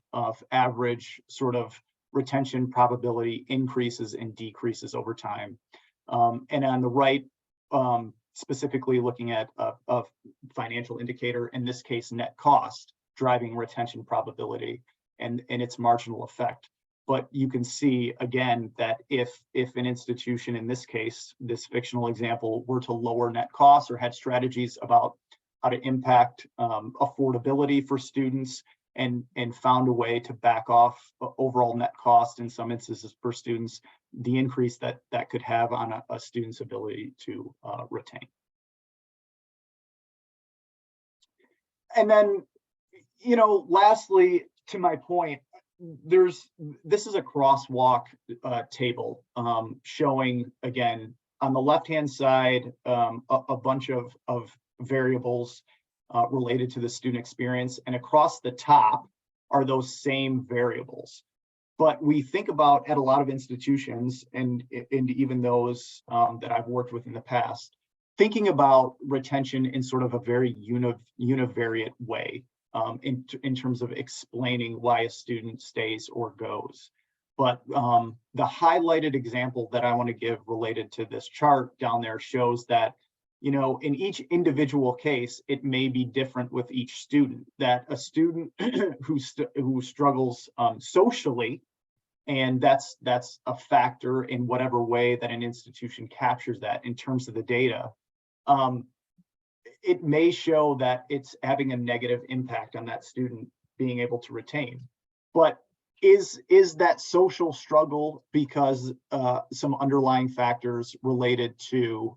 average sort of retention probability increases and decreases over time. And on the right, specifically looking at a financial indicator, in this case, net cost, driving retention probability and its marginal effect. But you can see, again, that if an institution, in this case, this fictional example, were to lower net costs or had strategies about how to impact affordability for students and found a way to back off overall net cost in some instances for students, the increase that could have on a student's ability to retain. And then, you know, lastly, to my point, this is a crosswalk table showing, again, on the left-hand side, a bunch of variables related to the student experience, and across the top are those same variables. But we think about, at a lot of institutions, and even those that I've worked with in the past, thinking about retention in sort of a very univariate way. In terms of explaining why a student stays or goes. But the highlighted example that I want to give related to this chart down there shows that, you know, in each individual case, it may be different with each student, that a student who struggles socially, and that's a factor in whatever way that an institution captures that in terms of the data. It may show that it's having a negative impact on that student being able to retain. But is that social struggle because some underlying factors related to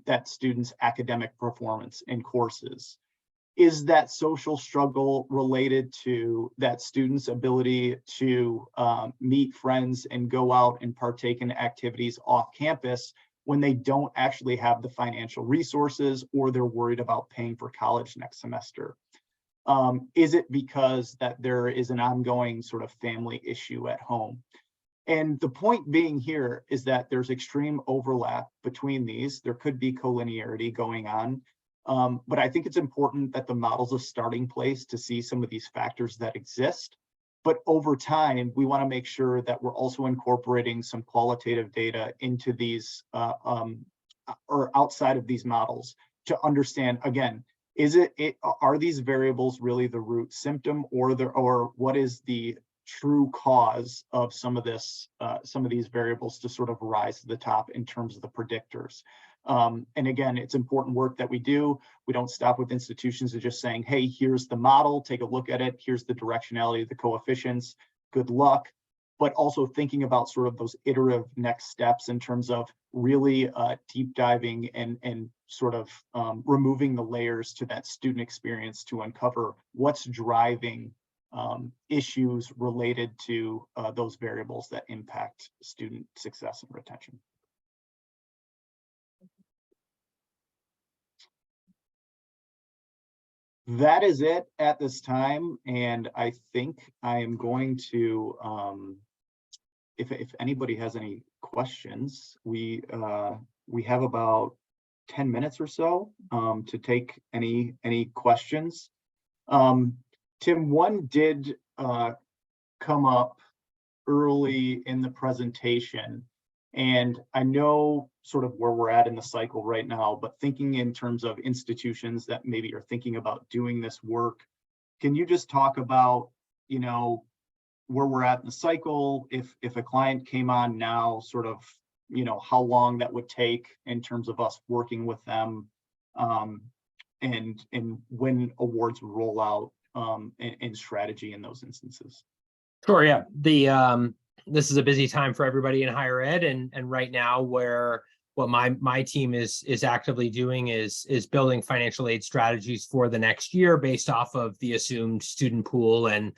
that student's academic performance in courses? is that social struggle related to that student's ability to meet friends and go out and partake in activities off campus when they don't actually have the financial resources or they're worried about paying for college next semester? Is it because that there is an ongoing sort of family issue at home? And the point being here is that there's extreme overlap between these. There could be collinearity going on. But I think it's important that the model's a starting place to see some of these factors that exist. But over time, we want to make sure that we're also incorporating some qualitative data into these or outside of these models to understand, again, are these variables really the root symptom, or what is the true cause of some of these variables to sort of rise to the top in terms of the predictors? And again, it's important work that we do. We don't stop with institutions of just saying, hey, here's the model, take a look at it. Here's the directionality of the coefficients. Good luck. But also thinking about sort of those iterative next steps in terms of really deep diving and sort of removing the layers to that student experience to uncover what's driving issues related to those variables that impact student success and retention. That is it at this time, and I think I am going to, if anybody has any questions, we have about 10 minutes or so to take any questions. Tim, one did come up early in the presentation, and I know sort of where we're at in the cycle right now, but thinking in terms of institutions that maybe are thinking about doing this work, can you just talk about, you know, where we're at in the cycle, if a client came on now, sort of, you know, how long that would take in terms of us working with them, and when awards roll out, and strategy in those instances? Sure, yeah. This is a busy time for everybody in higher ed, and right now what my team is actively doing is building financial aid strategies for the next year based off of the assumed student pool, and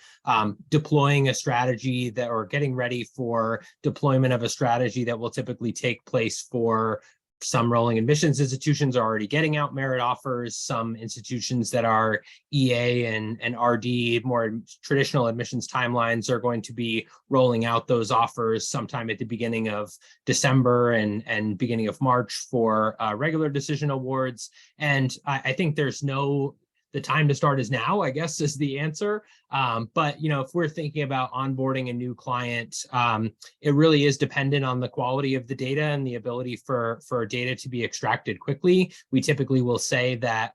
deploying a strategy or getting ready for deployment of a strategy that will typically take place for some rolling admissions institutions are already getting out merit offers. Some institutions that are EA and RD, more traditional admissions timelines, are going to be rolling out those offers sometime at the beginning of December and beginning of March for regular decision awards. And I think the time to start is now, I guess, is the answer. But, you know, if we're thinking about onboarding a new client, it really is dependent on the quality of the data and the ability for data to be extracted quickly. We typically will say that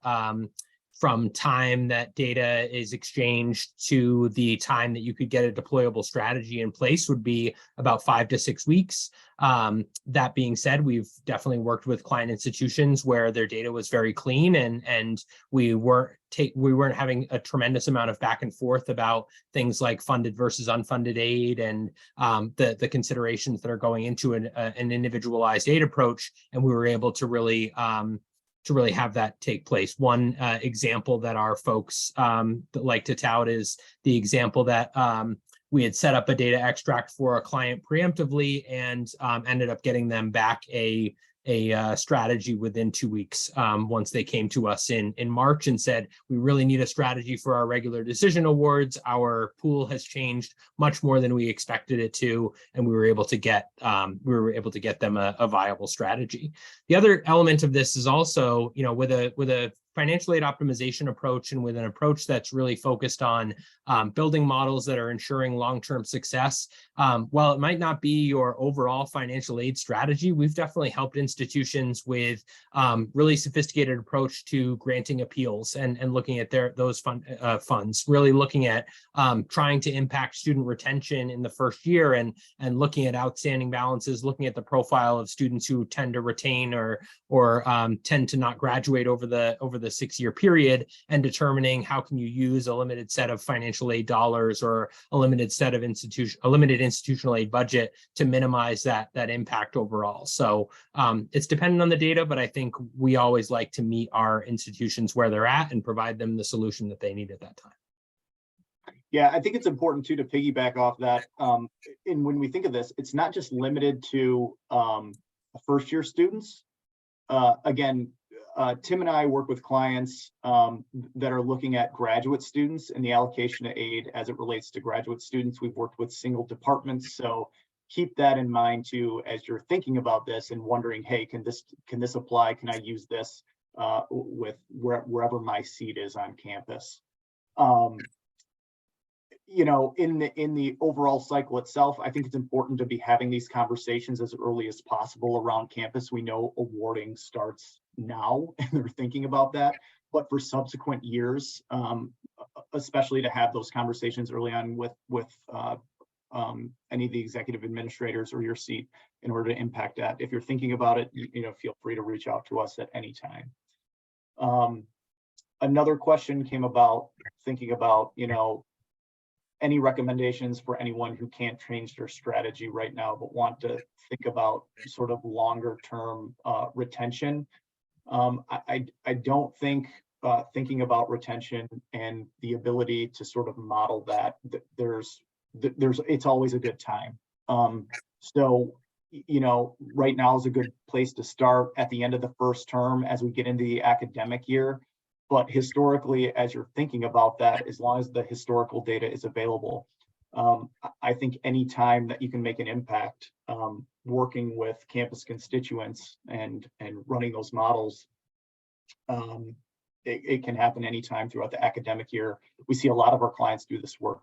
from time that data is exchanged to the time that you could get a deployable strategy in place would be about 5 to 6 weeks. That being said, we've definitely worked with client institutions where their data was very clean, and we weren't having a tremendous amount of back and forth about things like funded versus unfunded aid and the considerations that are going into an individualized aid approach, and we were able to really have that take place. One example that our folks like to tout is the example that we had set up a data extract for a client preemptively and ended up getting them back a strategy within 2 weeks once they came to us in March and said, we really need a strategy for our regular decision awards. Our pool has changed much more than we expected it to, and we were able to get them a viable strategy. The other element of this is also, you know, with a financial aid optimization approach, and with an approach that's really focused on building models that are ensuring long-term success. While it might not be your overall financial aid strategy, we've definitely helped institutions with really sophisticated approach to granting appeals and looking at those funds, really looking at trying to impact student retention in the first year, and looking at outstanding balances, looking at the profile of students who tend to retain or tend to not graduate over the the 6-year period and determining how can you use a limited set of financial aid dollars or a limited set of limited institutional aid budget to minimize that impact overall. So it's dependent on the data, but I think we always like to meet our institutions where they're at and provide them the solution that they need at that time. Yeah, I think it's important too to piggyback off that. And when we think of this, it's not just limited to first-year students. Again, Tim and I work with clients that are looking at graduate students and the allocation of aid as it relates to graduate students. We've worked with single departments, so keep that in mind too as you're thinking about this and wondering, hey, can this apply? Can I use this with wherever my seat is on campus? You know, in the overall cycle itself, I think it's important to be having these conversations as early as possible around campus. We know awarding starts now and they're thinking about that, but for subsequent years, especially to have those conversations early on with any of the executive administrators or your seat in order to impact that. If you're thinking about it, you know, feel free to reach out to us at any time. Another question came about thinking about, you know, any recommendations for anyone who can't change their strategy right now, but want to think about sort of longer term retention. I don't think thinking about retention and the ability to sort of model that it's always a good time. So, you know, right now is a good place to start at the end of the first term as we get into the academic year. But historically, as you're thinking about that, as long as the historical data is available, I think any time that you can make an impact working with campus constituents and running those models, it can happen anytime throughout the academic year. We see a lot of our clients do this work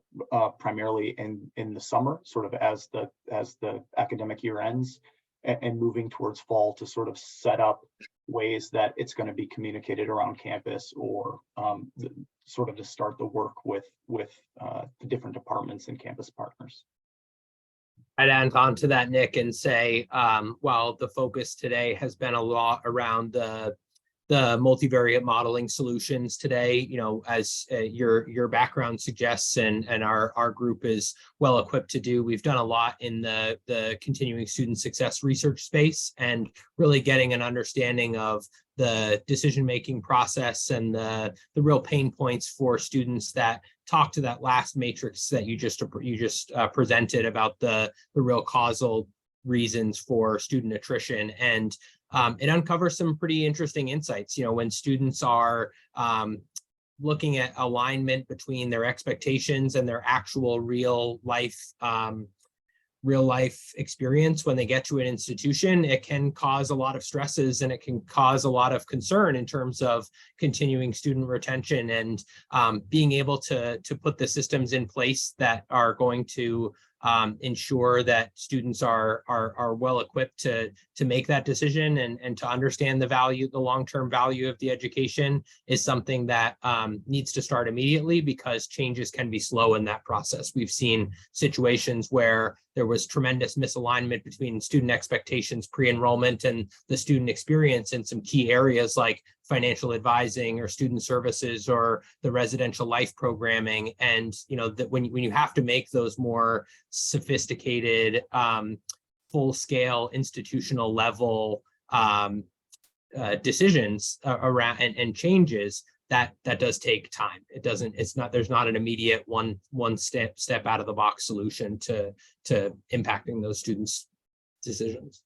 primarily in the summer, sort of as the academic year ends, and moving towards fall to sort of set up ways that it's going to be communicated around campus, or sort of to start the work with the different departments and campus partners. I'd add on to that, Nick, and say, while the focus today has been a lot around the multivariate modeling solutions today, you know, as your background suggests, and our group is well equipped to do, we've done a lot in the continuing student success research space, and really getting an understanding of the decision-making process and the real pain points for students that talk to that last matrix that you just presented about the real causal reasons for student attrition. And it uncovers some pretty interesting insights. You know, when students are looking at alignment between their expectations and their actual real life experience when they get to an institution, it can cause a lot of stresses and it can cause a lot of concern in terms of continuing student retention, and being able to put the systems in place that are going to ensure that students are well equipped to make that decision and to understand the long-term value of the education is something that needs to start immediately, because changes can be slow in that process. We've seen situations where there was tremendous misalignment between student expectations pre-enrollment and the student experience in some key areas like financial advising or student services or the residential life programming. And, you know, that when you have to make those more sophisticated, full-scale institutional level decisions around and changes, that does take time. There's not an immediate one step out of the box solution to impacting those students' decisions.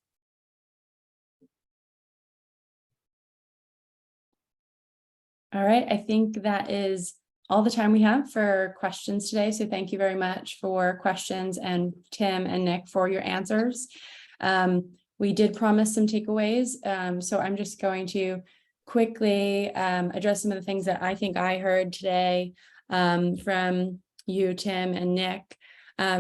All right, I think that is all the time we have for questions today. So thank you very much for questions, and Tim and Nick for your answers. We did promise some takeaways, so I'm just going to quickly address some of the things that I think I heard today from you, Tim and Nick.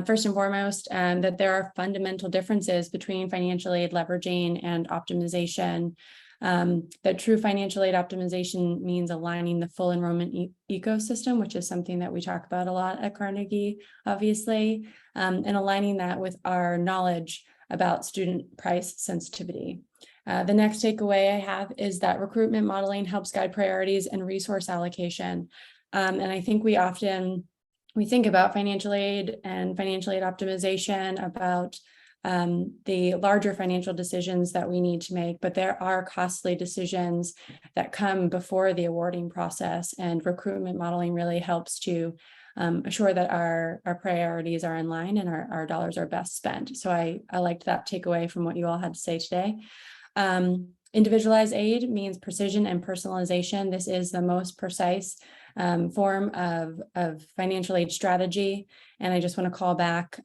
First and foremost, that there are fundamental differences between financial aid leveraging and optimization. That true financial aid optimization means aligning the full enrollment ecosystem, which is something that we talk about a lot at Carnegie, obviously, and aligning that with our knowledge about student price sensitivity. The next takeaway I have is that recruitment modeling helps guide priorities and resource allocation. And I think we think about financial aid and financial aid optimization, about the larger financial decisions that we need to make, but there are costly decisions that come before the awarding process, and recruitment modeling really helps to assure that our priorities are in line and our dollars are best spent. So I liked that takeaway from what you all had to say today. Individualized aid means precision and personalization. This is the most precise form of financial aid strategy. And I just want to call back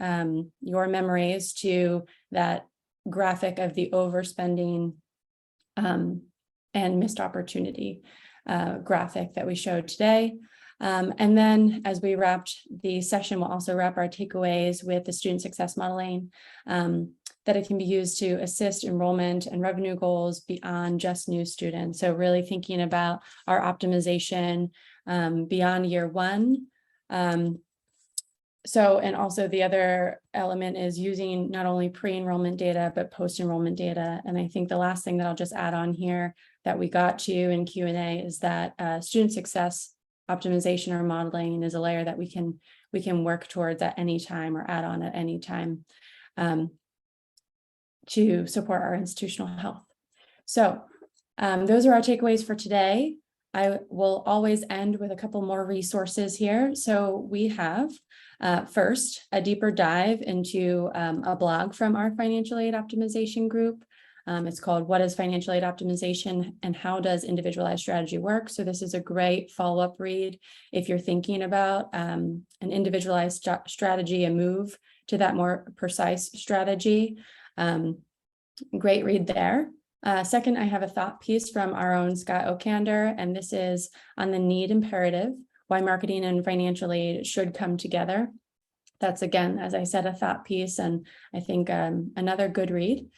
your memories to that graphic of the overspending and missed opportunity graphic that we showed today. And then as we wrapped the session, we'll also wrap our takeaways with the student success modeling, that it can be used to assist enrollment and revenue goals beyond just new students. So really thinking about our optimization beyond year one. And also the other element is using not only pre-enrollment data, but post-enrollment data. And I think the last thing that I'll just add on here that we got to in Q&A is that student success optimization or modeling is a layer that we can work towards at any time or add on at any time to support our institutional health. So those are our takeaways for today. I will always end with a couple more resources here. So we have first a deeper dive into a blog from our financial aid optimization group. It's called What is Financial Aid Optimization and How Does Individualized Strategy Work? So this is a great follow-up read if you're thinking about an individualized strategy, a move to that more precise strategy. Great read there. Second, I have a thought piece from our own Scott O'Kander, and this is on the need imperative, why marketing and financial aid should come together. That's, again, as I said, a thought piece, and I think another good read.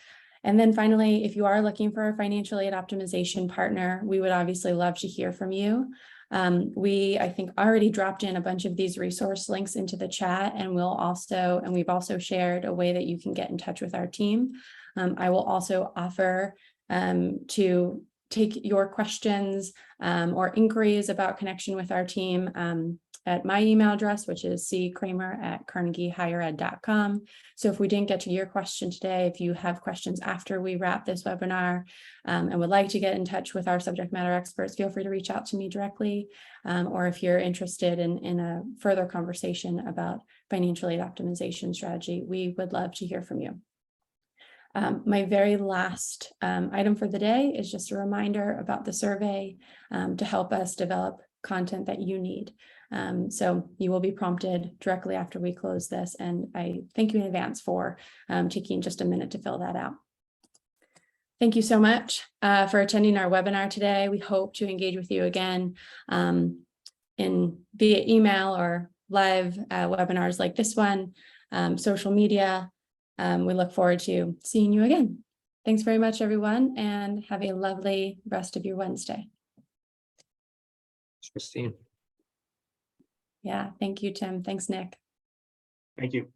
And then finally, if you are looking for a financial aid optimization partner, we would obviously love to hear from you. I think, already dropped in a bunch of these resource links into the chat, and we've also shared a way that you can get in touch with our team. I will also offer to take your questions or inquiries about connection with our team at my email address, which is ckramer@carnegiehighered.com. So if we didn't get to your question today, if you have questions after we wrap this webinar and would like to get in touch with our subject matter experts, feel free to reach out to me directly. Or if you're interested in a further conversation about financial aid optimization strategy, we would love to hear from you. My very last item for the day is just a reminder about the survey to help us develop content that you need. So you will be prompted directly after we close this, and I thank you in advance for taking just a minute to fill that out. Thank you so much for attending our webinar today. We hope to engage with you again via email or live webinars like this one, social media. We look forward to seeing you again. Thanks very much, everyone, and have a lovely rest of your Wednesday. Christine. Yeah, thank you, Tim. Thanks, Nick. Thank you.